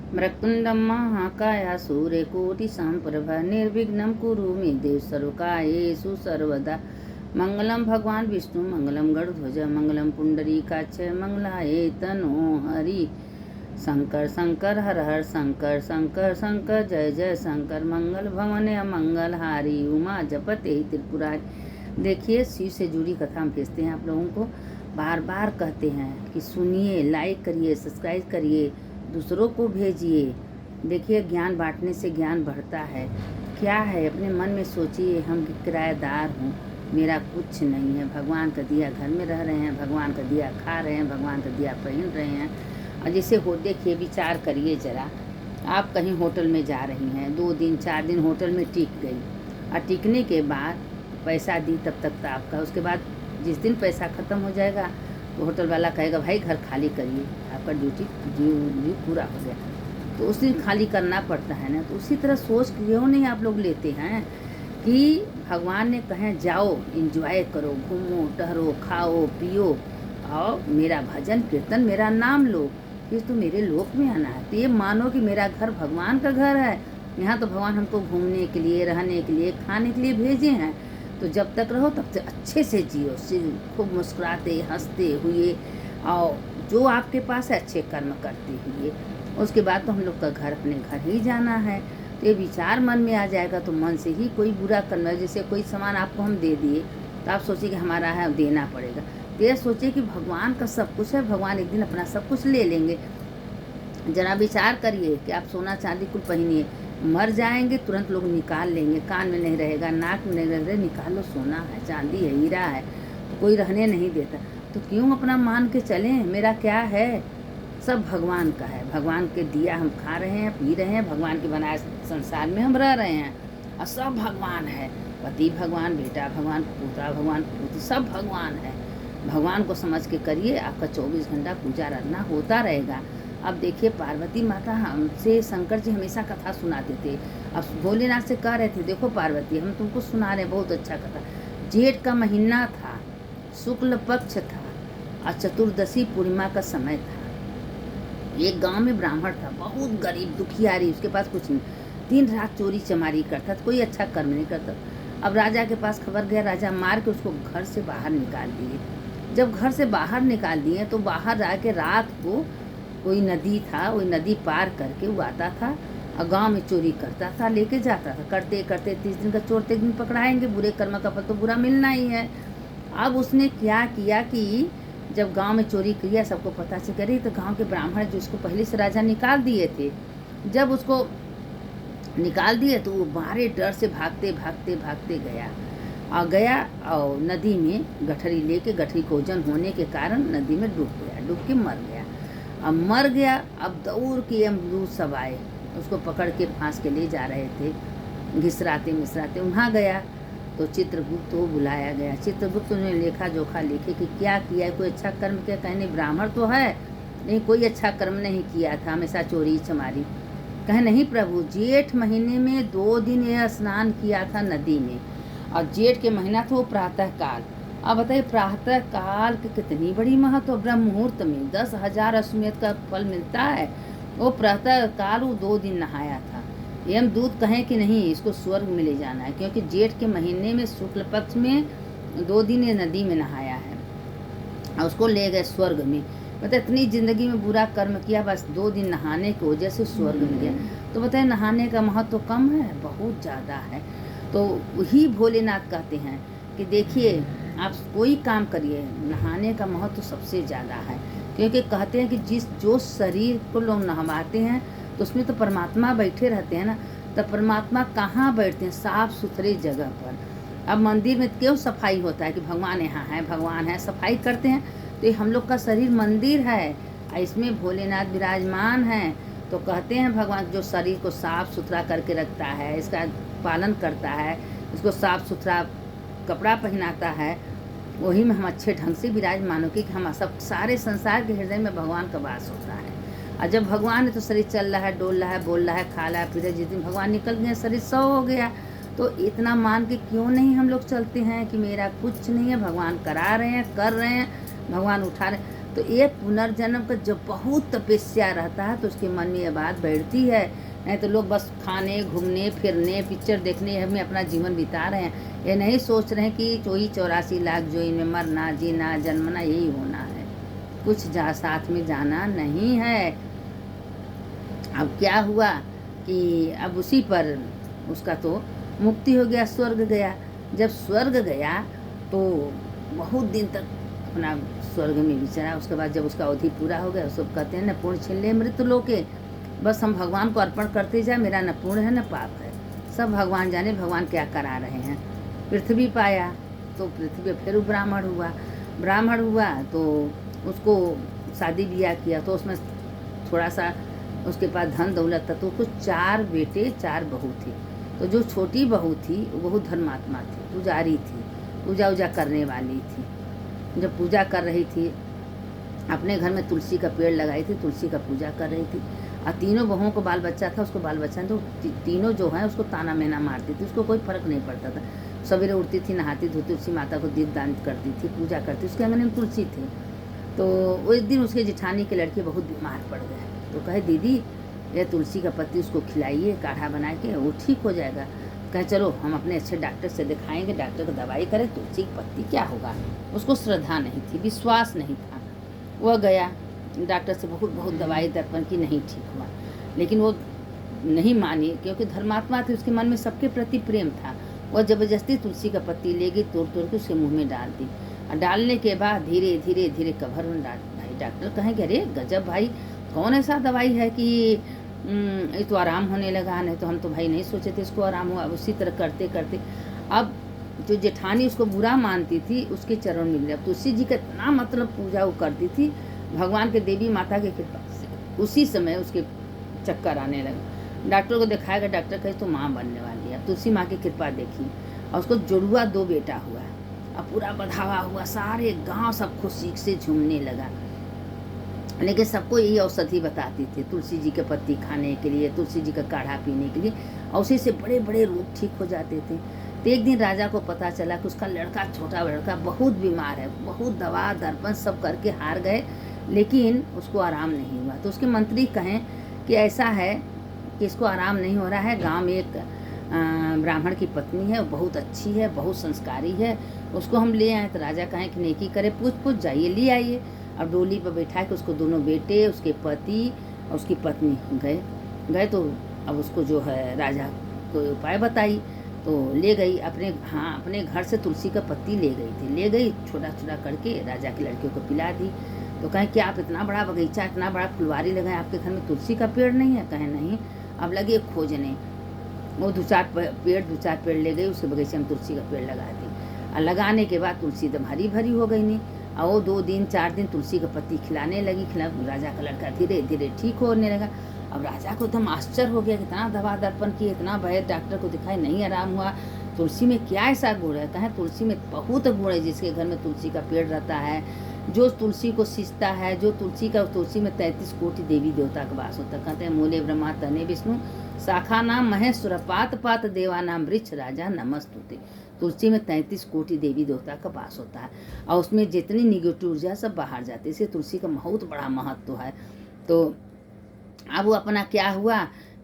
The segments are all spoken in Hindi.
मृत्युंडम महाकाया सूर्यकोटि संप्रभा निर्विघ्नं कुरु मे देव सर्वकार्येषु सर्वदा। मंगलम भगवान विष्णु मंगलम गरुध्वज मंगलम पुंडरीकाक्ष मंगलाय तनो हरि। शंकर शंकर हर हर शंकर शंकर शंकर जय जय शंकर। मंगल भवन मंगल हारी उमा जपते त्रिपुरारी। देखिए, शिव से जुड़ी कथा हम भेजते हैं आप लोगों को, बार बार कहते हैं कि सुनिए, लाइक करिए, सब्सक्राइब करिए, दूसरों को भेजिए। देखिए, ज्ञान बांटने से ज्ञान बढ़ता है। क्या है, अपने मन में सोचिए, हम किराएदार हूँ, मेरा कुछ नहीं है। भगवान का दिया घर में रह रहे हैं, भगवान का दिया खा रहे हैं, भगवान का दिया पहन रहे हैं। और जैसे हो, देखिए, विचार करिए ज़रा, आप कहीं होटल में जा रही हैं, 2 दिन 4 दिन होटल में टिक गई, और टिकने के बाद पैसा दी तब तक था आपका। उसके बाद जिस दिन पैसा ख़त्म हो जाएगा तो होटल वाला कहेगा भाई घर खाली करिए, आपका ड्यूटी पूरा हो गया, तो उस दिन खाली करना पड़ता है ना। तो उसी तरह सोच क्यों नहीं आप लोग लेते हैं कि भगवान ने कहें जाओ, एंजॉय करो, घूमो टहरो, खाओ पियो, और मेरा भजन कीर्तन, मेरा नाम लो, फिर तो मेरे लोक में आना है। तो ये मानो कि मेरा घर भगवान का घर है। यहाँ तो भगवान हमको घूमने के लिए, रहने के लिए, खाने के लिए भेजे हैं। तो जब तक रहो तब तक अच्छे से जियो, खूब मुस्कुराते हंसते हुए, और जो आपके पास है अच्छे कर्म करते हुए। उसके बाद तो हम लोग का घर अपने घर ही जाना है। तो ये विचार मन में आ जाएगा तो मन से ही कोई बुरा कर्म, जैसे कोई सामान आपको हम दे दिए तो आप सोचिए कि हमारा है, देना पड़ेगा। तो ये सोचिए कि भगवान का सब कुछ है, भगवान एक दिन अपना सब कुछ ले लेंगे। जरा विचार करिए कि आप सोना चांदी कुल पहनिए, मर जाएंगे तुरंत लोग निकाल लेंगे, कान में नहीं रहेगा, नाक में नहीं रहेगा, निकालो, सोना है, चांदी है, हीरा है, तो कोई रहने नहीं देता। तो क्यों अपना मान के चलें, मेरा क्या है, सब भगवान का है। भगवान के दिया हम खा रहे हैं, पी रहे हैं, भगवान के बनाए संसार में हम रह रहे हैं, और सब भगवान है। पति भगवान, बेटा भगवान, पुता भगवान, पुत्री, सब भगवान है। भगवान को समझ के करिए, आपका 24 घंटा पूजा आराधना होता रहेगा। अब देखिए, पार्वती माता हमसे, शंकर जी हमेशा कथा सुनाते थे। अब भोलेनाथ से कह रहे थे देखो पार्वती, हम तुमको सुना रहे हैं बहुत अच्छा कथा। जेठ का महीना था, शुक्ल पक्ष था, और चतुर्दशी पूर्णिमा का समय था। एक गांव में ब्राह्मण था, बहुत गरीब दुखियारी, उसके पास कुछ नहीं, दिन रात चोरी चमारी करता था, कोई अच्छा कर्म नहीं करता। अब राजा के पास खबर गया, राजा मार के उसको घर से बाहर निकाल दिए। जब घर से बाहर निकाल दिए तो बाहर जाके रात को कोई नदी था, वही नदी पार करके वो आता था और गांव में चोरी करता था, लेके जाता था। करते करते 30 दिन का चोर, 1 दिन पकड़ाएंगे, बुरे कर्म का फल तो बुरा मिलना ही है। अब उसने क्या किया कि जब गांव में चोरी किया, सबको पता चल गई, तो गांव के ब्राह्मण जो उसको पहले से राजा निकाल दिए थे, जब उसको निकाल दिए तो वो बारे डर से भागते भागते भागते गया, और नदी में गठरी लेके, गठरी को ओजन होने के कारण नदी में डूब गया, डूब के मर गया। अब मर गया, अब दौड़ के यमदूत सब आए, उसको पकड़ के फांस के ले जा रहे थे, घिसराते मिसराते। वहाँ गया तो चित्रगुप्त को बुलाया गया। चित्रगुप्त ने लेखा जोखा लिखे कि क्या किया, कोई अच्छा कर्म किया? कहने ब्राह्मण तो है, नहीं कोई अच्छा कर्म नहीं किया था, हमेशा चोरी चमारी। कहे नहीं प्रभु, जेठ महीने में 2 दिन यह स्नान किया था नदी में, और जेठ के महीना था वो प्रातः काल। अब बताइए, प्रातः काल की कितनी बड़ी महत्व। ब्रह्म मुहूर्त में 10,000 अश्वमेध का फल मिलता है। वो प्रातः काल वो 2 दिन नहाया था। यमदूत कहें कि नहीं, इसको स्वर्ग में ले जाना है, क्योंकि जेठ के महीने में शुक्ल पक्ष में 2 दिन ये नदी में नहाया है, और उसको ले गए स्वर्ग में। मतलब इतनी जिंदगी में बुरा कर्म किया, बस 2 दिन नहाने की वजह से स्वर्ग में गया। तो बताए, नहाने का महत्व कम है? बहुत ज़्यादा है। तो वही भोलेनाथ कहते हैं कि देखिए, आप कोई काम करिए, नहाने का महत्व सबसे ज़्यादा है। क्योंकि कहते हैं कि जो शरीर को लोग नहवाते हैं तो उसमें तो परमात्मा बैठे रहते हैं ना। तो परमात्मा कहाँ बैठते हैं? साफ सुथरे जगह पर। अब मंदिर में क्यों सफाई होता है कि भगवान यहाँ है, भगवान है, सफाई करते हैं। तो ये हम लोग का शरीर मंदिर है, इसमें भोलेनाथ विराजमान हैं। तो कहते हैं भगवान जो शरीर को साफ सुथरा करके रखता है, इसका पालन करता है, इसको साफ सुथरा कपड़ा पहनाता है, वही में हम अच्छे ढंग से विराजमान हो कि हम सब सारे संसार के हृदय में भगवान का वास होता है। और जब भगवान है तो शरीर चल रहा है, डोल रहा है, बोल रहा है, खा रहा है, फिर जिस दिन भगवान निकल गए शरीर 100 हो गया। तो इतना मान के क्यों नहीं हम लोग चलते हैं कि मेरा कुछ नहीं है, भगवान करा रहे हैं, कर रहे हैं, भगवान उठा रहे हैं। तो एक पुनर्जन्म का जब बहुत तपस्या रहता है तो उसके मन में ये बात बैठती है। नहीं तो लोग बस खाने, घूमने, फिरने, पिक्चर देखने में अपना जीवन बिता रहे हैं। ये नहीं सोच रहे हैं कि 84 लाख जो इनमें मरना, जीना, जन्मना यही होना है, कुछ साथ में जाना नहीं है। अब क्या हुआ कि अब उसी पर उसका तो मुक्ति हो गया, स्वर्ग गया। जब स्वर्ग गया तो बहुत दिन तक अपना स्वर्ग में विचरा। उसके बाद जब उसका अवधि पूरा हो गया, सब कहते हैं न पुण्य छिन ले मृत्यु लोके, बस हम भगवान को अर्पण करते जाए, मेरा न पुण्य है न पाप है, सब भगवान जाने भगवान क्या करा रहे हैं। पृथ्वी पाया तो पृथ्वी फिर ब्राह्मण हुआ। ब्राह्मण हुआ तो उसको शादी ब्याह किया तो उसमें थोड़ा सा उसके पास धन दौलत था, तो उसको 4 बेटे 4 बहू थी। तो जो छोटी बहू थी वो बहुत धर्मात्मा थी, पुजारी थी, पूजा उजा करने वाली थी। जब पूजा कर रही थी, अपने घर में तुलसी का पेड़ लगाई थी, तुलसी का पूजा कर रही थी। और तीनों बहुओं को बाल बच्चा था, उसको बाल बच्चा तो तीनों जो है उसको ताना मेना मारती थी, उसको कोई फर्क नहीं पड़ता था। सवेरे उठती थी, नहाती धोती, तुलसी माता को दीप दान करती थी, पूजा करती, उसके आंगन में तुलसी थी। तो वो एक दिन उसके जेठानी के लड़के बहुत बीमार पड़ गए, तो कहे दीदी ये तुलसी का पत्ती उसको खिलाइए, काढ़ा बना के, वो ठीक हो जाएगा। कहे चलो हम अपने अच्छे डॉक्टर से दिखाएंगे, डॉक्टर को दवाई करे, तुलसी की पत्ती क्या होगा। उसको श्रद्धा नहीं थी, विश्वास नहीं था। वह गया डॉक्टर से, बहुत बहुत दवाई दर्पण की, नहीं ठीक हुआ। लेकिन वो नहीं मानी, क्योंकि धर्मात्मा थी, उसके मन में सबके प्रति प्रेम था। वह जबरदस्ती तुलसी का पत्ती ले गई, तोड़ तोड़ के उसके मुँह में डाल दी। और डालने के बाद धीरे धीरे धीरे कभर में डाल भाई। डॉक्टर कहेंगे अरे गजब भाई, कौन ऐसा दवाई है कि ये तो आराम होने लगा, नहीं तो हम तो भाई नहीं सोचे थे इसको आराम हुआ। उसी तरह करते करते अब जो जेठानी उसको बुरा मानती थी उसके चरण मिल गए। अब तुलसी जी का इतना मतलब पूजा वो करती थी भगवान के, देवी माता के कृपा से। उसी समय उसके चक्कर आने लगे। डॉक्टर को दिखाएगा, डॉक्टर कहे तो माँ बनने वाली है। अब तुलसी माँ की कृपा देखी और उसको जुड़वा 2 बेटा हुआ। अब पूरा बढ़ावा हुआ, सारे गांव सब खुशी से झूमने लगा। लेकिन सबको यही औषधि बताती थी, तुलसी जी के पत्ती खाने के लिए, तुलसी जी का काढ़ा पीने के लिए, और उसी से बड़े बड़े रोग ठीक हो जाते थे। तो एक दिन राजा को पता चला कि उसका लड़का, छोटा लड़का बहुत बीमार है, बहुत दवा दर्पण सब करके हार गए, लेकिन उसको आराम नहीं हुआ। तो उसके मंत्री कहें कि ऐसा है कि इसको आराम नहीं हो रहा है, गाँव में एक ब्राह्मण की पत्नी है, बहुत अच्छी है, बहुत संस्कारी है, उसको हम ले आए। तो राजा कहें कि नेकी करे, पूछ जाइए ले आइए। अब डोली पर बैठा के उसको दोनों बेटे, उसके पति और उसकी पत्नी गए तो अब उसको जो है राजा को उपाय बताई, तो ले गई अपने घर से तुलसी का पत्ती ले गई थी, ले गई छोटा छोटा करके राजा के लड़के को पिला दी। तो कहें कि आप इतना बड़ा बगीचा, इतना बड़ा फुलवारी लगाए, आपके घर में तुलसी का पेड़ नहीं है? कहें नहीं। अब लगे खोजने, वो 2-4 पेड़ ले गई, उसके बगीचे में तुलसी का पेड़ लगा दी। और लगाने के बाद तुलसी एकदम हरी भरी हो गई। नहीं, और वो 2 दिन 4 दिन तुलसी का पत्ती खिलाने लगी। राजा का लड़का धीरे धीरे ठीक होने लगा। अब राजा को एकदम आश्चर्य हो गया, कितना दवा दर्पण किए, इतना भय, डॉक्टर को दिखाई नहीं आराम हुआ। तुलसी में क्या ऐसा गुण है? कहें तुलसी में बहुत गुण है। जिसके घर में तुलसी का पेड़ रहता है, जो तुलसी को सींचता है, जो तुलसी में 33 कोटि देवी देवता का वास होता है। कहते हैं मूले ब्रह्मा तने विष्णु, शाखा नाम महेश्वर, पात पात देवा नाम वृक्ष राजा नमस्तुते। तुलसी में 33 कोटि देवी देवता का वास होता है, और उसमें जितनी निगेटिव ऊर्जा सब बाहर जाती है। इसलिए तुलसी का बहुत बड़ा महत्व है। तो अब वो अपना क्या हुआ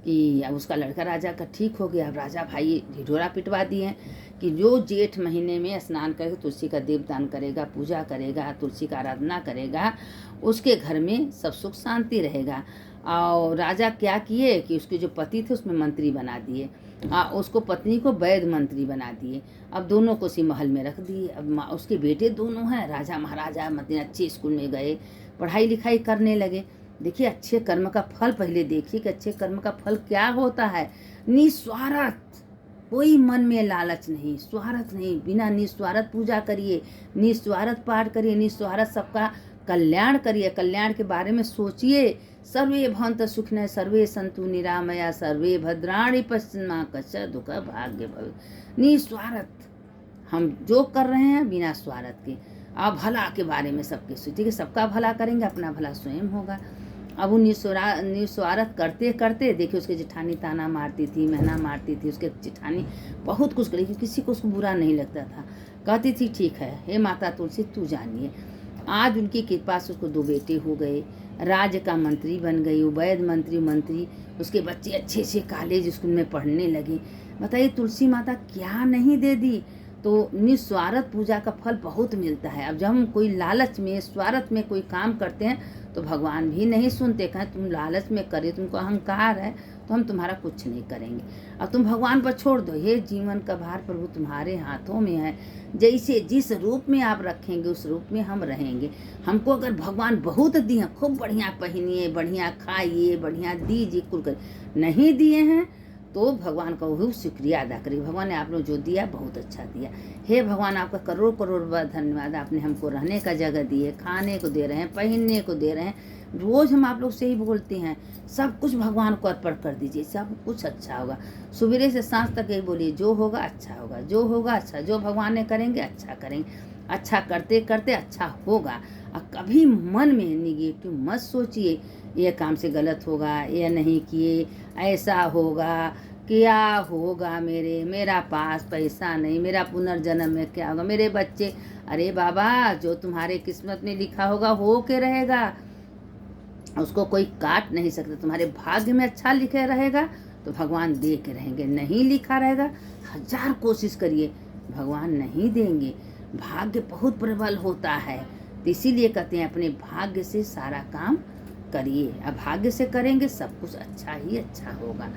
कि अब उसका लड़का राजा का ठीक हो गया। अब राजा भाई ढिढोरा पिटवा दिए कि जो जेठ महीने में स्नान करके तुलसी का दीपदान करेगा, पूजा करेगा, तुलसी का आराधना करेगा, उसके घर में सब सुख शांति रहेगा। और राजा क्या किए कि उसके जो पति थे उसमें मंत्री बना दिए, उसको पत्नी को वैद मंत्री बना दिए। अब दोनों को उसी महल में रख दिए। अब उसके बेटे दोनों हैं, राजा महाराजा, मतलब अच्छे स्कूल में गए, पढ़ाई लिखाई करने लगे। देखिए अच्छे कर्म का फल पहले देखिए कि अच्छे कर्म का फल क्या होता है। निस्वार्थ, कोई मन में लालच नहीं, स्वार्थ नहीं, बिना निस्वार्थ पूजा करिए, निस्वार्थ पाठ करिए, निस्वार्थ सबका कल्याण करिए, कल्याण के बारे में सोचिए। सर्वे भवन्तु सुखिनः, सर्वे सन्तु निरामया, सर्वे भद्राणि पश्यन्ति मा कश्चित् दुःख भाग्य भवेत्। निस्वार्थ हम जो कर रहे हैं बिना स्वार्थ के। आप भला के बारे में सबके सोचिए कि सबका भला करेंगे, अपना भला स्वयं होगा। अब वो निस्वार्थ करते करते देखिए उसके जेठानी ताना मारती थी, महना मारती थी। उसके जेठानी बहुत कुछ करी, किसी को उसको बुरा नहीं लगता था। कहती थी ठीक है, हे माता तुलसी तू जानिए। आज उनकी कृपा से उसको 2 बेटे हो गए, राज्य का मंत्री बन गई, वैद मंत्री, उसके बच्चे अच्छे से कॉलेज स्कूल में पढ़ने लगे। बताइए तुलसी माता क्या नहीं दे दी। तो निस्वार्थ पूजा का फल बहुत मिलता है। अब जब हम कोई लालच में स्वार्थ में कोई काम करते हैं तो भगवान भी नहीं सुनते, कहें तुम लालच में करे, तुमको अहंकार है तो हम तुम्हारा कुछ नहीं करेंगे। अब तुम भगवान पर छोड़ दो, ये जीवन का भार प्रभु तुम्हारे हाथों में है, जैसे जिस रूप में आप रखेंगे उस रूप में हम रहेंगे। हमको अगर भगवान बहुत दिए, खूब बढ़िया पहनिए, बढ़िया खाइए, बढ़िया दीजिए, कुल कर नहीं दिए हैं तो भगवान का वही शुक्रिया अदा करिए। भगवान ने आप लोग जो दिया बहुत अच्छा दिया। हे भगवान आपका करोड़ करोड़ बार धन्यवाद, आपने हमको रहने का जगह दी है, खाने को दे रहे हैं, पहनने को दे रहे हैं। रोज़ हम आप लोग से ही बोलते हैं सब कुछ भगवान को अर्पण कर दीजिए, सब कुछ अच्छा होगा। सवेरे से सांझ तक यही बोलिए जो होगा अच्छा होगा, जो होगा अच्छा, जो भगवान ने करेंगे अच्छा करेंगे, अच्छा करते करते अच्छा होगा। और कभी मन में निगेटिव मत सोचिए ये काम से गलत होगा, ये नहीं किए ऐसा होगा, क्या होगा, मेरा पास पैसा नहीं, मेरा पुनर्जन्म में क्या होगा, मेरे बच्चे। अरे बाबा जो तुम्हारे किस्मत में लिखा होगा हो के रहेगा, उसको कोई काट नहीं सकता। तुम्हारे भाग्य में अच्छा लिखे रहेगा तो भगवान दे के रहेंगे, नहीं लिखा रहेगा 1000 कोशिश करिए भगवान नहीं देंगे। भाग्य बहुत प्रबल होता है, तो इसीलिए कहते हैं अपने भाग्य से सारा काम करिए। अब भाग्य से करेंगे सब कुछ अच्छा ही अच्छा होगा।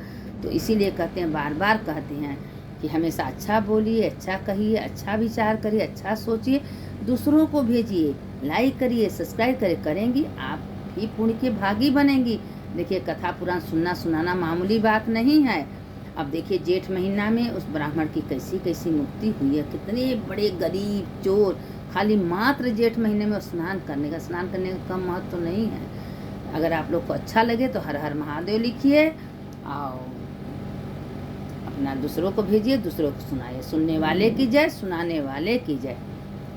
तो इसीलिए कहते हैं, बार बार कहते हैं कि हमेशा अच्छा बोलिए, अच्छा कहिए, अच्छा विचार करिए, अच्छा सोचिए, दूसरों को भेजिए, लाइक करिए, सब्सक्राइब करिए। करेंगी आप भी पुण्य के भागी बनेंगी। देखिए कथा पुराण सुनना सुनाना मामूली बात नहीं है। अब देखिए जेठ महीना में उस ब्राह्मण की कैसी कैसी मुक्ति हुई है, कितने बड़े गरीब चोर खाली मात्र जेठ महीने में स्नान करने का कम महत्व तो नहीं है। अगर आप लोग को अच्छा लगे तो हर हर महादेव लिखिए और अपना दूसरों को भेजिए, दूसरों को सुनाइए। सुनने वाले की जय, सुनाने वाले की जय।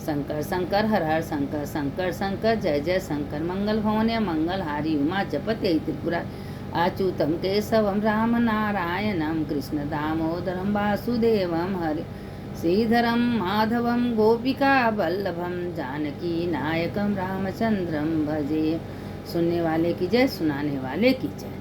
शंकर शंकर हर हर शंकर, शंकर शंकर जय जय शंकर। मंगल भवने मंगल हारी उमा जपते त्रिपुरा, अच्युतम केशवम राम नारायणम कृष्ण दामोदरम वासुदेवम हरे, श्रीधरम माधवम गोपिका वल्लभम जानकी नायकम रामचंद्रम भजे। सुनने वाले की जय, सुनाने वाले की जय।